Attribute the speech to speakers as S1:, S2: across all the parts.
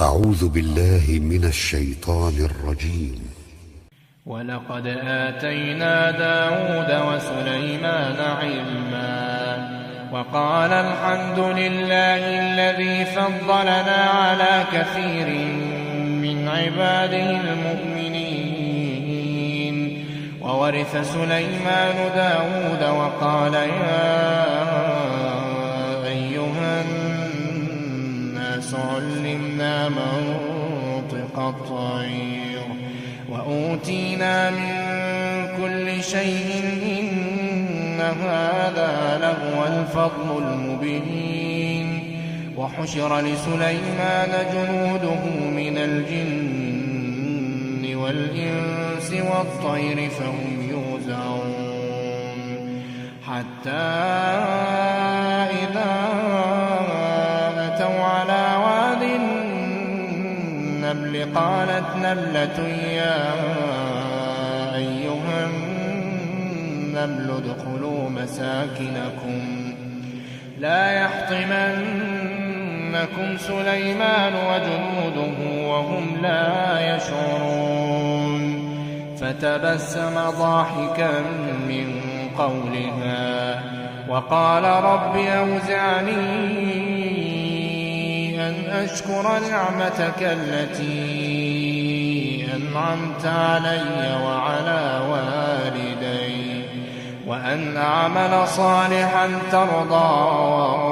S1: أعوذ بالله من الشيطان الرجيم.
S2: ولقد آتينا داود وسليمان علما وقال الحمد لله الذي فضلنا على كثير من عباده المؤمنين. وورث سليمان داود وقال يا أيها الناس علمنا منطق الطير وأوتينا من كل شيء إن هذا لهو الفضل المبين. وحشر لسليمان جنوده من الجن والإنس والطير فهم يوزعون حتى إذا أتوا على واد النمل قالت نملة يا أيها النمل ادخلوا مساكنكم لا يحطمنكم سليمان وجنوده وهم لا يشعرون. فتبسم ضاحكا من قولها وقال رب أوزعني أن أشكر نعمتك التي أنعمت علي وعلى والدي وأن أعمل صالحا ترضاه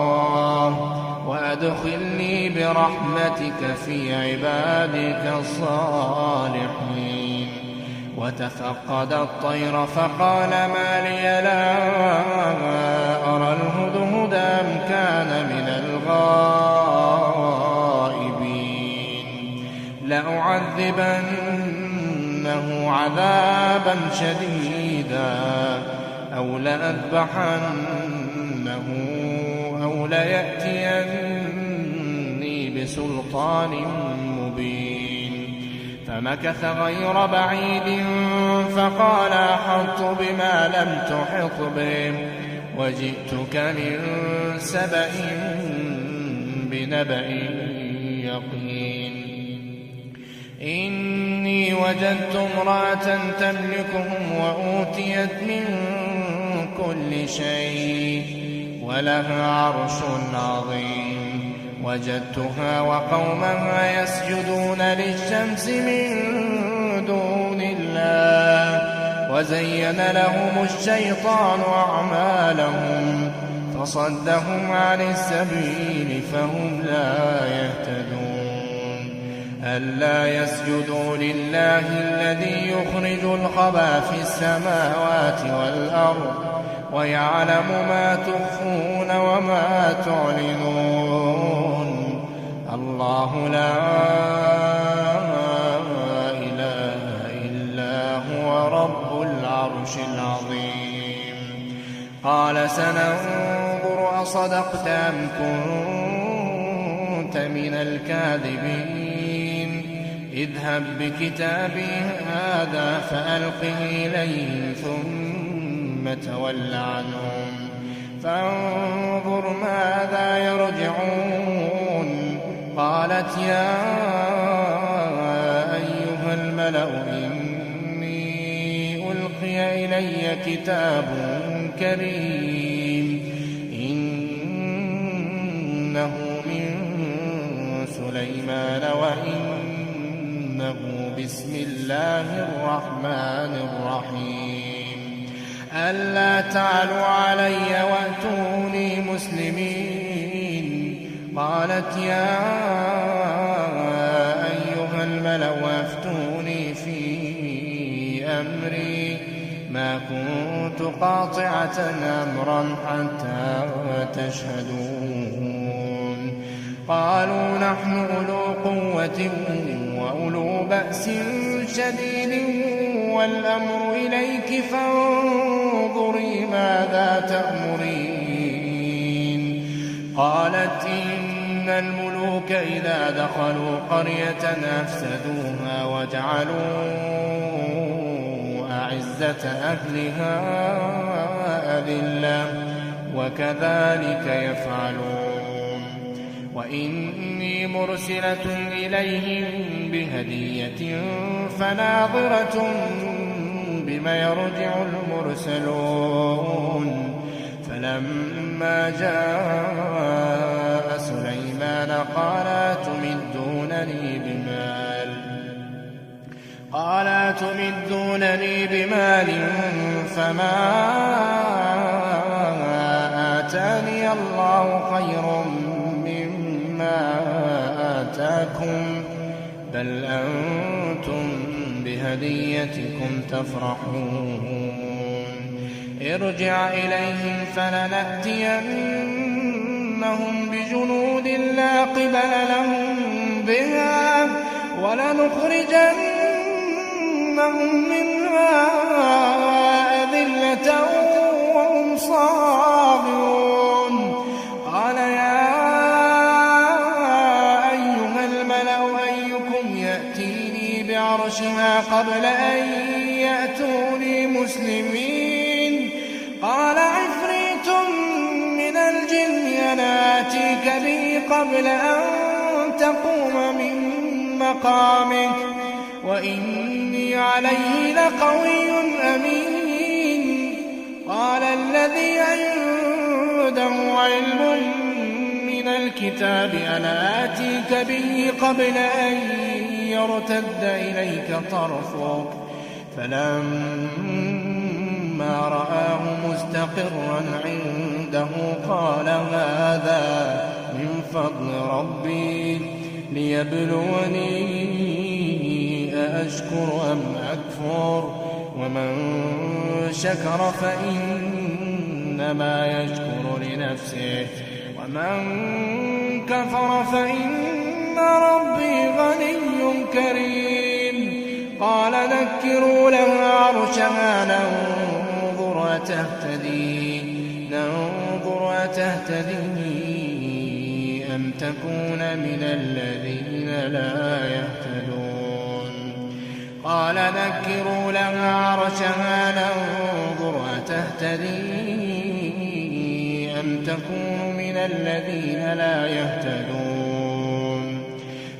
S2: وأدخلني برحمتك في عبادك الصالحين. وتفقد الطير فقال ما لي لا أرى الهدهد أم كان من الغائبين لأعذبنه عذابا شديدا أو لأذبحنه أو ليأتيني بسلطان مبين. فمكث غير بعيد فقال أحطت بما لم تحط به وجئتك من سبأ بنبأ يقين. إني وجدت امرأة تملكهم وأوتيت من كل شيء ولها عرش عظيم. وجدتها وقومها يسجدون للشمس من دون الله وزين لهم الشيطان أعمالهم فصدهم عن السبيل فهم لا يهتدون. ألا يسجدوا لله الذي يخرج الخبى في السماوات والأرض ويعلم ما تخفون وما تعلنون. الله لا إله إلا هو رب العرش العظيم. قال سننظر أصدقت أم كنت من الكاذبين. اذهب بكتابي هذا فألقه إليهم ثم تول عنهم فانظر ماذا يرجعون. قالت يا أيها الملأ إني ألقي إلي كتاب كريم إنه من سليمان وإنه بسم الله الرحمن الرحيم. ألا تعلوا علي وأتوني مسلمين. قالت يا أيها الملأ أفتوني في أمري ما كنت قاطعة أمرا حتى تشهدون. قالوا نحن أولو قوة وأولو بأس شديد والأمر إليك فانظري ماذا تأمرين. قالت إن الملوك إذا دخلوا قرية أفسدوها وجعلوا أعزة أهلها أذلة وكذلك يفعلون. وإني مرسلة إليهم بهدية فناظرة بما يرجع المرسلون. فلما جاء سليمان قال أتمدونني بمال فما آتاني الله خير مما آتاكم بل أنتم بهديتكم تفرحون. ارجع إليهم فلنأتينهم بجنود لا قبل لهم بها ولنخرجنهم منها أذلة وهم صاغرون. قال يا أيها الملأ أيكم يأتيني بعرشها قبل أن يأتوني مسلمين؟ قال عفريت من الجن أنا آتيك به قبل أن تقوم من مقامك وإني عليه لقوي أمين. قال الذي عنده علم من الكتاب أنا آتيك به قبل أن يرتد إليك طرفك فلما رآه مستقرا عنده قال هذا من فضل ربي ليبلوني أأشكر أم أكفر ومن شكر فإنما يشكر لنفسه ومن كفر فإن ربي غني كريم. قال نكروا لها عرشها ننظر أتهتدي أم تكون من الذين لا يهتدون. قال نكروا لها عرشها ننظر أتهتدي أم تكون من الذين لا يهتدون.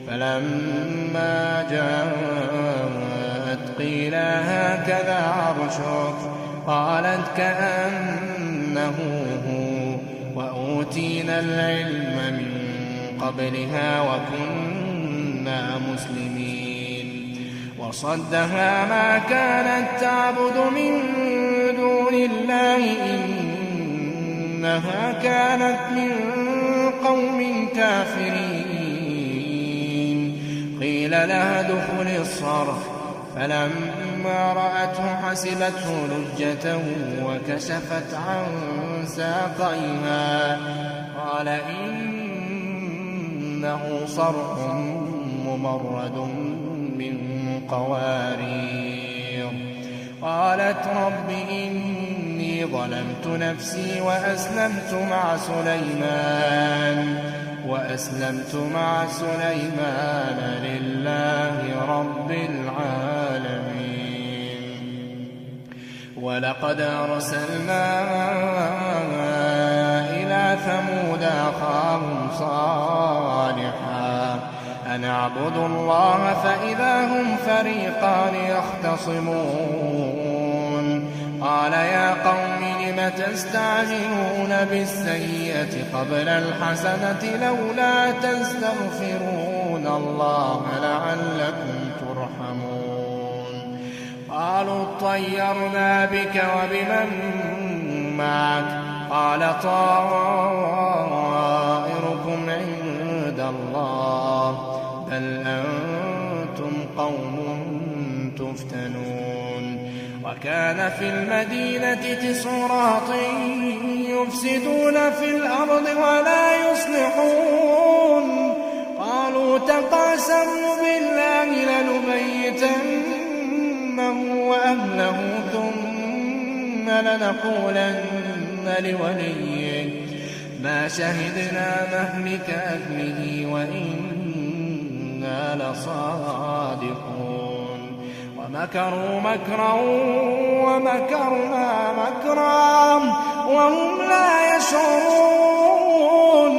S2: فلما جاءت قيل هكذا عرشك قالت كأنه هو وأوتينا العلم من قبلها وكنا مسلمين. وصدها ما كانت تعبد من دون الله إنها كانت من قوم كافرين. قيل لها ادخل الصرح فلما رأته حسبته لجة وكشفت عن ساقيها قال إنه صرح ممرد من قوارير. قالت رب إني ظلمت نفسي وأسلمت مع سليمان لله رب العالمين. ولقد أرسلنا إلى ثمود أخاهم صالحا أن اعبدوا الله فإذا هم فريقان يختصمون. قال يا قوم لم تستعجلون بالسيئة قبل الحسنة لولا تستغفرون الله لعلكم ترحمون. قالوا اطيرنا بك وبمن معك قال طائركم عند الله بل أنتم قوم تفتنون. وكان في المدينة 9 رهط يفسدون في الأرض ولا يصلحون. قالوا تقاسموا بالله لنبيتنه وأهله ثم لنقولن لوليه ما شهدنا مهلك أهله وإنا لصادقون. ومكروا مكرا ومكرنا مكرا وهم لا يشعرون.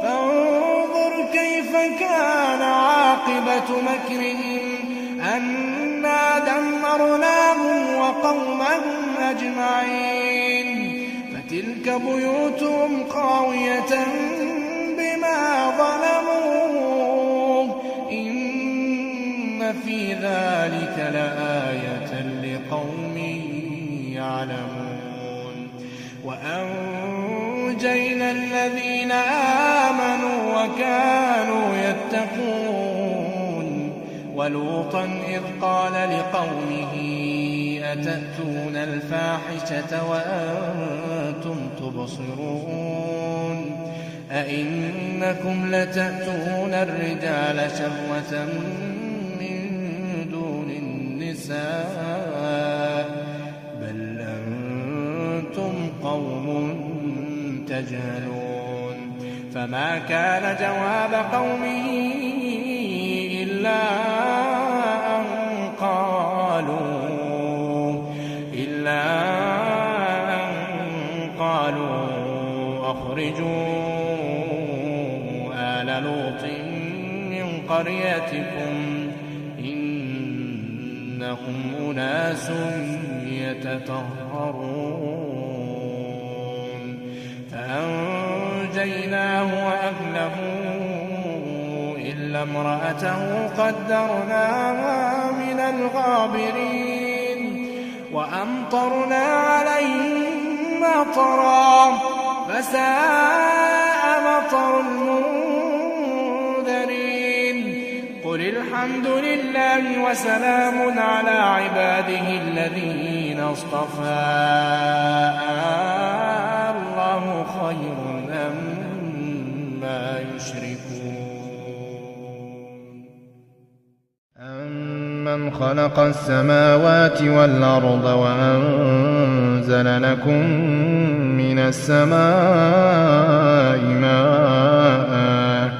S2: فانظر فكان عاقبة مكرهم أنا دمرناهم وقومهم أجمعين فتلك بيوتهم خاوية بما ظلموا إن في ذلك لآية لقوم يعلمون وأنجينا الذين آمنوا وكانوا يتقون ولوطا إذ قال لقومه أتأتون الفاحشة وأنتم تبصرون أئنكم لتأتون الرجال شهوة من دون النساء بل أنتم قوم تجهلون فما كان جواب قومه إلا أن قالوا أخرجوا آل لوط من قريتكم إنهم أناس يتطهرون فأنجيناه وأهله إلا امرأته قدرناها من الغابرين وأمطرنا عليهم مطرا فساء مطر المنذرين قل الحمد لله وسلام على عباده الذين اصطفى الله خير أما يشركون
S3: أمن خلق السماوات والأرض وأنزل لكم من السماء ماء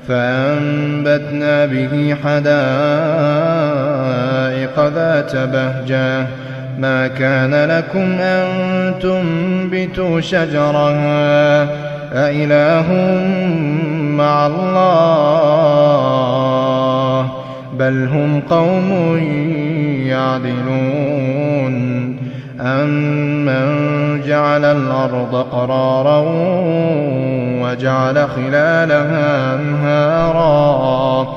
S3: فأنبتنا به حدائق ذات بهجة ما كان لكم أن تنبتوا شجرها أإله مع الله بل هم قوم يعدلون أمن جعل الأرض قرارا وجعل خلالها أنهارا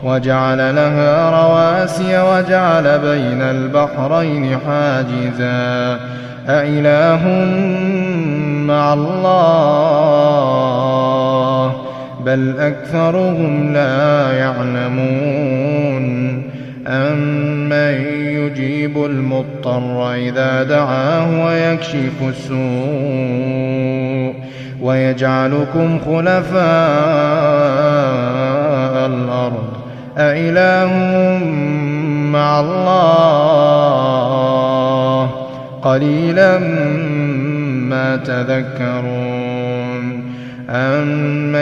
S3: وجعل لها رواسي وجعل بين البحرين حاجزا أإله مع الله بل أكثرهم لا يعلمون أمن يجيب المضطر إذا دعاه ويكشف السوء ويجعلكم خلفاء الأرض أإله مع الله قليلا ما تذكرون أمن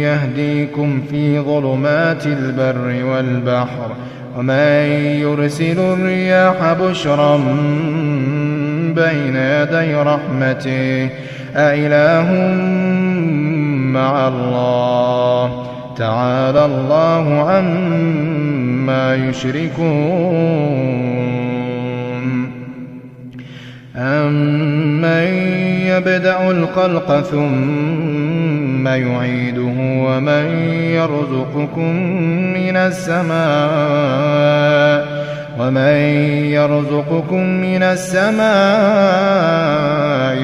S3: يهديكم في ظلمات البر والبحر ومن يرسل الرياح بشرا بين يدي رحمته أإله مع الله تعالى الله عما يشركون أمن يبدأ الخلق ثم يعيده ومن يرزقكم من السماء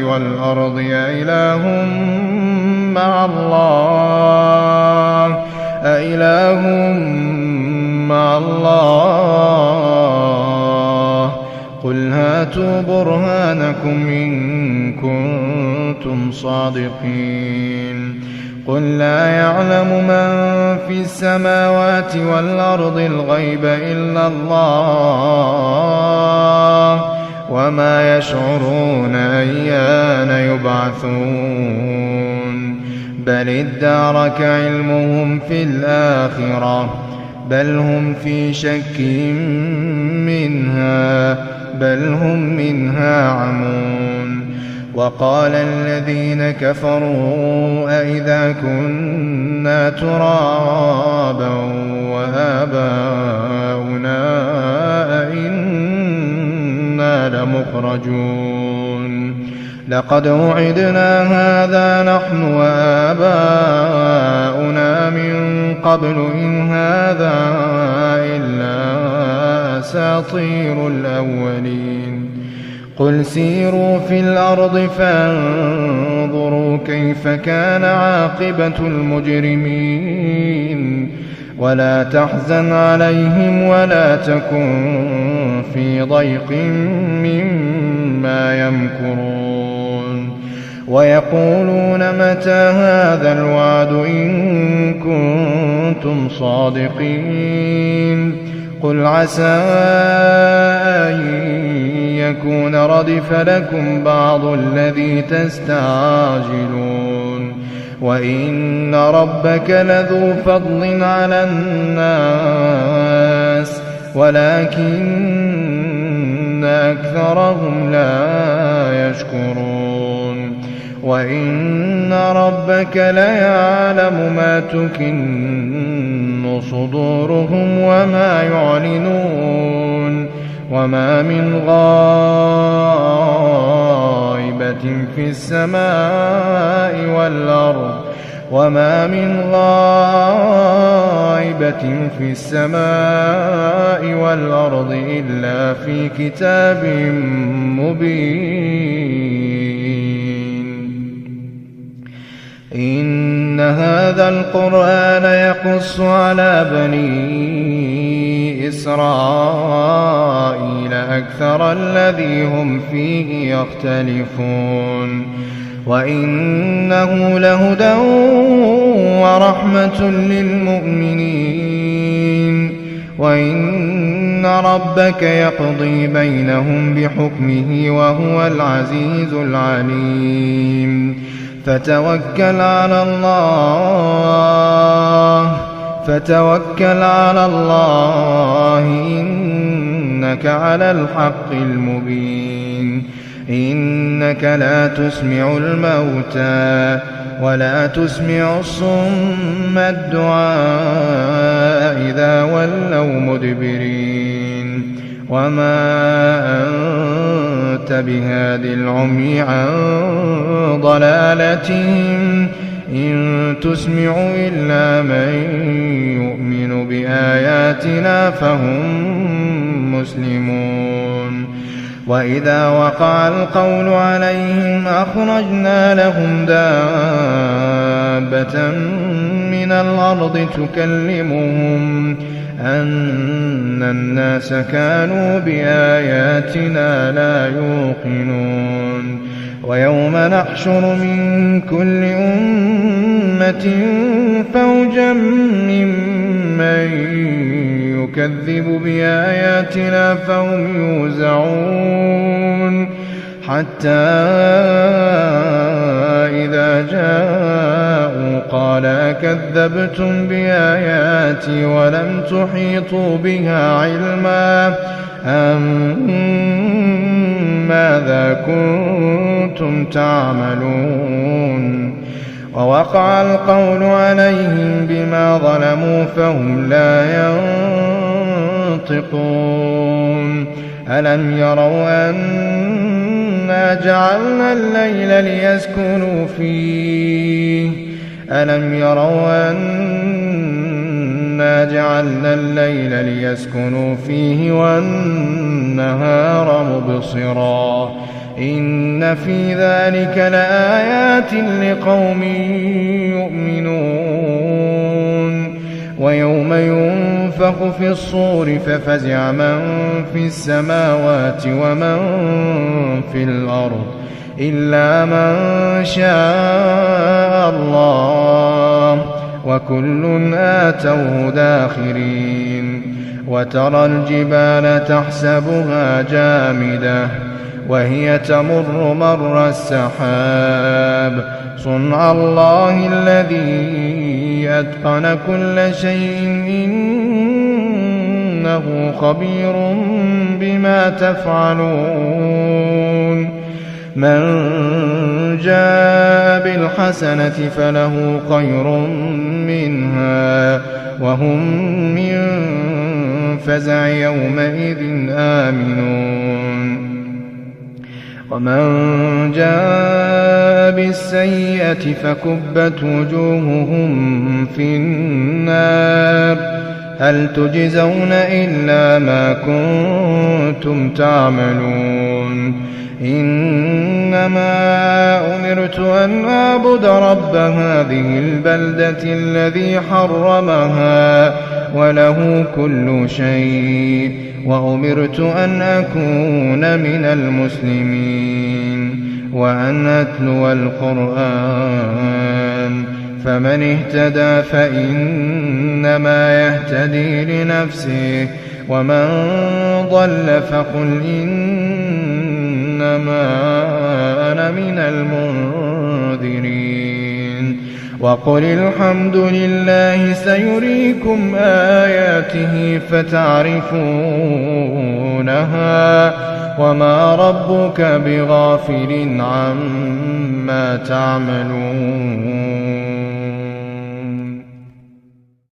S3: والأرض أإله مع الله قل هاتوا برهانكم إن كنتم صادقين قل لا يعلم من في السماوات والأرض الغيب إلا الله وما يشعرون أيان يبعثون بل ادارك علمهم في الآخرة بل هم في شك منها بل هم منها عمون وقال الذين كفروا أئذا كنا ترابا وآباؤنا أئنا لمخرجون لقد وعدنا هذا نحن وآباؤنا من قبل إن هذا إلا أساطير الأولين قل سيروا في الأرض فانظروا كيف كان عاقبة المجرمين ولا تحزن عليهم ولا تكن في ضيق مما يمكرون ويقولون متى هذا الوعد إن كنتم صادقين قل عسى أن يكون ردف لكم بعض الذي تستعجلون وإن ربك لذو فضل على الناس ولكن أكثرهم لا يشكرون وإن ربك ليعلم ما تكن صدورهم وما يعلنون وما من غائبة في السماء والأرض إلا في كتاب مبين إن هذا القرآن يقص على بني إسرائيل أكثر الذي هم فيه يختلفون وإنه لهدى ورحمة للمؤمنين وإن ربك يقضي بينهم بحكمه وهو العزيز العليم فتوكل على الله إنك على الحق المبين إنك لا تسمع الموتى ولا تسمع الصم الدعاء إذا ولوا مدبرين وما أنت بهاد العمي عن ضلالتهم إن تسمع إلا من يؤمن بآياتنا فهم مسلمون وإذا وقع القول عليهم أخرجنا لهم دابة من الأرض تكلمهم أن الناس كانوا بآياتنا لا يوقنون ويوم نحشر من كل أمة فوجا ممن يكذب بآياتنا فهم يوزعون حتى إذا جاءوا قال كذبتم بآياتي ولم تحيطوا بها علما ماذا كنتم تعملون ووقع القول عليهم بما ظلموا فهم لا ينطقون ألم يروا أنا جعلنا الليل ليسكنوا فيه والنهار مبصرا إن في ذلك لآيات لقوم يؤمنون ويوم ينفخ في الصور ففزع من في السماوات ومن في الأرض إلا من شاء الله وكل آتوه داخرين وترى الجبال تحسبها جامدة وهي تمر مر السحاب صنع الله الذي أتقن كل شيء إنه خبير بما تفعلون من جاء بالحسنة فله خير منها وهم من فزع يومئذ آمنون ومن جاء بالسيئة فكبت وجوههم في النار هل تجزون إلا ما كنتم تعملون إنما أمرت أن أعبد رب هذه البلدة الذي حرمها وله كل شيء وأمرت أن أكون من المسلمين وأن أتلو القرآن فمن اهتدى فإنما يهتدي لنفسه ومن ضل فقل إنما أنا من المنذرين وقل الحمد لله سيريكم آياته فتعرفونها وما ربك بغافل عما تعملون